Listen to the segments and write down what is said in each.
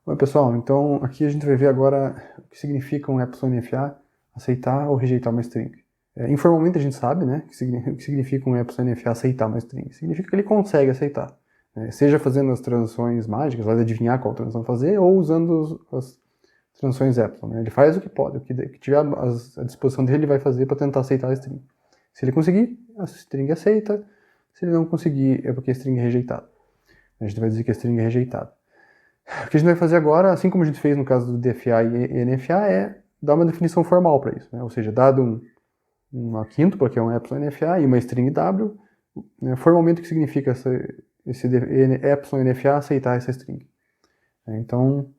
Oi pessoal, então aqui a gente vai ver agora o que significa um epsilon NFA, aceitar ou rejeitar uma string. Informalmente a gente sabe, né, o que significa um epsilon NFA aceitar uma string. Significa que ele consegue aceitar, né, seja fazendo as transições mágicas, vai adivinhar qual transição fazer, ou usando as transições epsilon. Né, ele faz o que pode, o que tiver à disposição dele ele vai fazer para tentar aceitar a string. Se ele conseguir, a string aceita. Se ele não conseguir, é porque a string é rejeitada. A gente vai dizer que a string é rejeitada. O que a gente vai fazer agora, assim como a gente fez no caso do DFA e NFA, é dar uma definição formal para isso. Né? Ou seja, dado uma quíntupla, que é um epsilon NFA, e uma string W, né, formalmente o que significa esse epsilon NFA aceitar essa string. Então,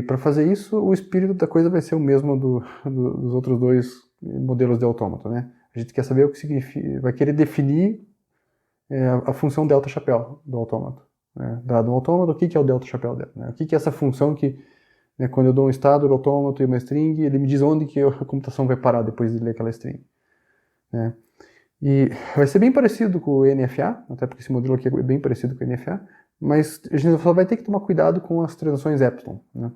para fazer isso, o espírito da coisa vai ser o mesmo dos outros dois modelos de autômato. Né? A gente quer saber o que significa, vai querer definir a função delta chapéu do autômato. Né? Dado um autômato, o que é o delta chapéu dele? Né? O que é essa função que, né, quando eu dou um estado do autômato e uma string, ele me diz onde que a computação vai parar depois de ler aquela string. Né? E vai ser bem parecido com o NFA, até porque esse modelo aqui é bem parecido com o NFA, mas a gente só vai ter que tomar cuidado com as transições epsilon. Né?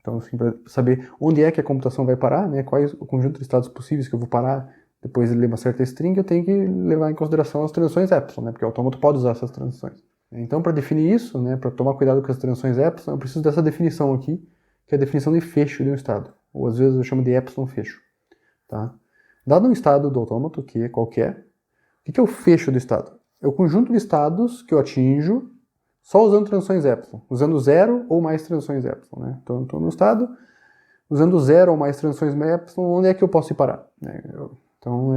Então, assim, para saber onde é que a computação vai parar, né, quais o conjunto de estados possíveis que eu vou parar depois de ler uma certa string, eu tenho que levar em consideração as transições epsilon, né, porque o autômato pode usar essas transições. Então, para definir isso, né, para tomar cuidado com as transições epsilon, eu preciso dessa definição aqui, que é a definição de fecho de um estado, ou às vezes eu chamo de epsilon fecho. Tá? Dado um estado do autômato, que é qualquer, o que é o fecho do estado? É o conjunto de estados que eu atinjo só usando transições epsilon, usando zero ou mais transições epsilon. Né? Então, eu estou no estado, usando zero ou mais transições epsilon, onde é que eu posso ir parar? Então,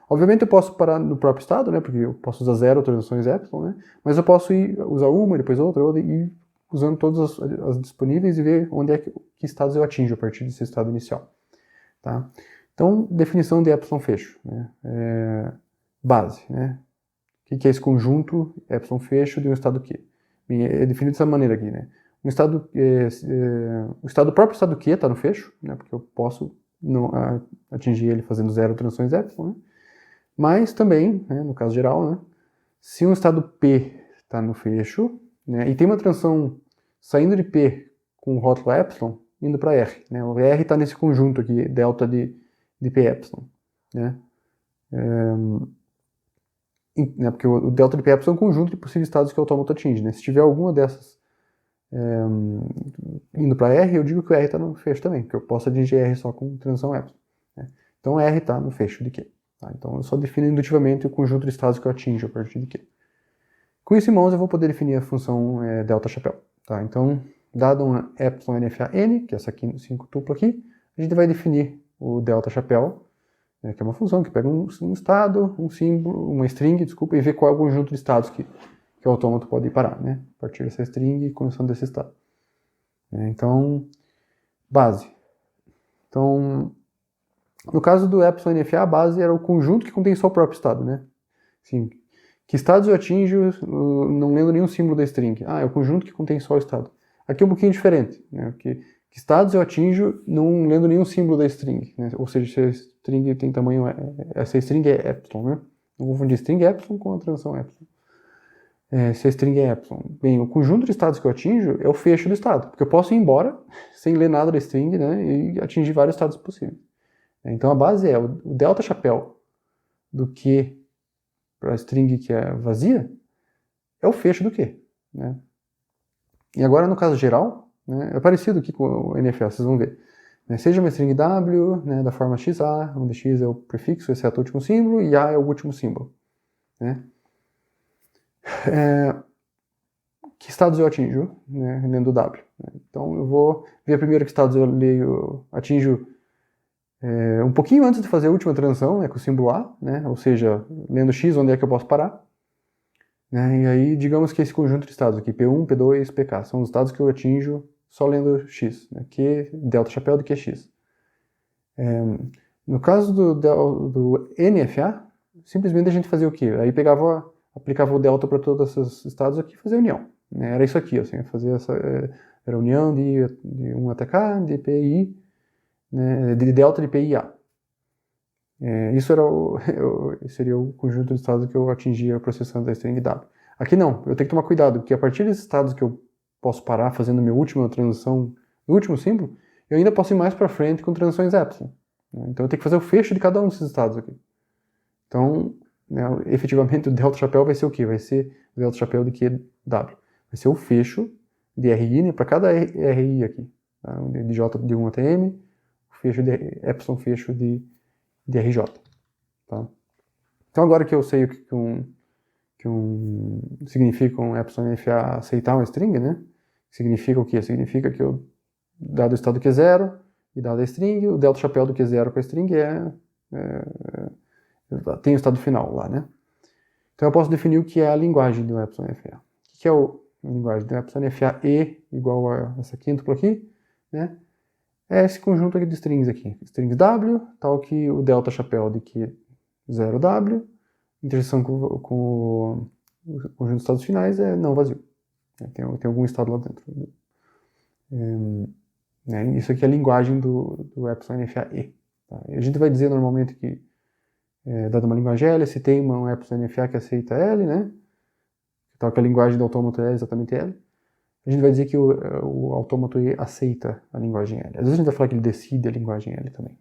obviamente eu posso parar no próprio estado, né, porque eu posso usar zero transições epsilon, né, mas eu posso usar uma, depois outra, e ir usando todas as disponíveis e ver onde é que estados eu atinjo a partir desse estado inicial. Tá? Então, definição de epsilon fecho. Né, base. Né? O que é esse conjunto epsilon fecho de um estado Q? É definido dessa maneira aqui. Né? O próprio estado Q está no fecho, né, porque eu posso não atingir ele fazendo zero transições epsilon, né? Mas também, né, no caso geral, né, se um estado P está no fecho, né, e tem uma transição saindo de P com o rótulo epsilon, indo para R. Né, o R está nesse conjunto aqui, delta de P epsilon. Né, porque o delta de P epsilon é um conjunto de possíveis estados que o autômato atinge. Né, se tiver alguma dessas indo para R, eu digo que o R está no fecho também, que eu posso atingir R só com transição epsilon. Né? Então R está no fecho de Q. Tá? Então eu só defino indutivamente o conjunto de estados que eu atinjo a partir de Q. Com isso em mãos eu vou poder definir a função delta chapéu. Tá? Então, dado um epsilon NFA n, que é essa aqui, 5 tupla aqui, a gente vai definir o delta chapéu, né, que é uma função que pega um estado, um símbolo, uma string, desculpa, e vê qual é o conjunto de estados que o autômato pode ir parar, né? A partir dessa string e começando desse estado. Então, base. Então, no caso do epsilon NFA, a base era o conjunto que contém só o próprio estado, né? Assim, que estados eu atinjo não lendo nenhum símbolo da string? É o conjunto que contém só o estado. Aqui é um pouquinho diferente, né? Que estados eu atinjo não lendo nenhum símbolo da string, né? Ou seja, se a string tem tamanho, essa string é epsilon, né? Não confundir string epsilon com a transição epsilon. Se a string é epsilon. Bem, o conjunto de estados que eu atinjo é o fecho do estado, porque eu posso ir embora sem ler nada da string, né, e atingir vários estados possíveis. Então a base é o delta chapéu do Q para a string que é vazia é o fecho do Q. Né? E agora no caso geral, né, é parecido aqui com o NFA, vocês vão ver. Né, seja uma string W, né, da forma XA, onde X é o prefixo, exceto o último símbolo, e A é o último símbolo. Né? Que estados eu atinjo, né, lendo W. Né? Então eu vou ver primeiro que estados eu atinjo um pouquinho antes de fazer a última transição, né, com o símbolo A, né, ou seja, lendo X, onde é que eu posso parar. Né, e aí, digamos que esse conjunto de estados aqui, P1, P2, PK, são os estados que eu atinjo só lendo X, né, Q, delta chapéu do QX. No caso do NFA, simplesmente a gente fazia o quê? Aí aplicava o delta para todos esses estados aqui e fazia união. Né? Era isso aqui, assim, fazia era união de 1 até K, de PI, né, de delta de PI A. Isso seria o conjunto de estados que eu atingia processando a string W. Aqui não, eu tenho que tomar cuidado, porque a partir desses estados que eu posso parar fazendo minha última transição, o último símbolo, eu ainda posso ir mais para frente com transições epsilon. Então eu tenho que fazer o fecho de cada um desses estados aqui. Então, né, efetivamente o delta chapéu vai ser o quê? Vai ser o delta chapéu de QW. Vai ser o fecho de RI, né, para cada RI aqui. Tá? De J de 1 até M, o fecho de epsilon fecho de RJ. Tá? Então agora que eu sei o que significa um epsilon NFA aceitar uma string, né? Significa o quê? Significa que eu, dado o estado Q0 e dado a string, o delta chapéu do Q0 com a string tem o estado final lá, né? Então eu posso definir o que é a linguagem do epsilon NFA. O que é a linguagem do epsilon NFA E igual a essa quíntupla aqui, né? É esse conjunto aqui de strings aqui. Strings W, tal que o delta chapéu de Q0W, interseção com o conjunto de estados finais é não vazio. Tem algum estado lá dentro. Isso aqui é a linguagem do epsilon NFA E. Tá? A gente vai dizer normalmente que, dada uma linguagem L, se tem um epsilon NFA que aceita L, né? Tal que a linguagem do autômato é exatamente L. A gente vai dizer que o autômato E aceita a linguagem L. Às vezes a gente vai falar que ele decide a linguagem L também.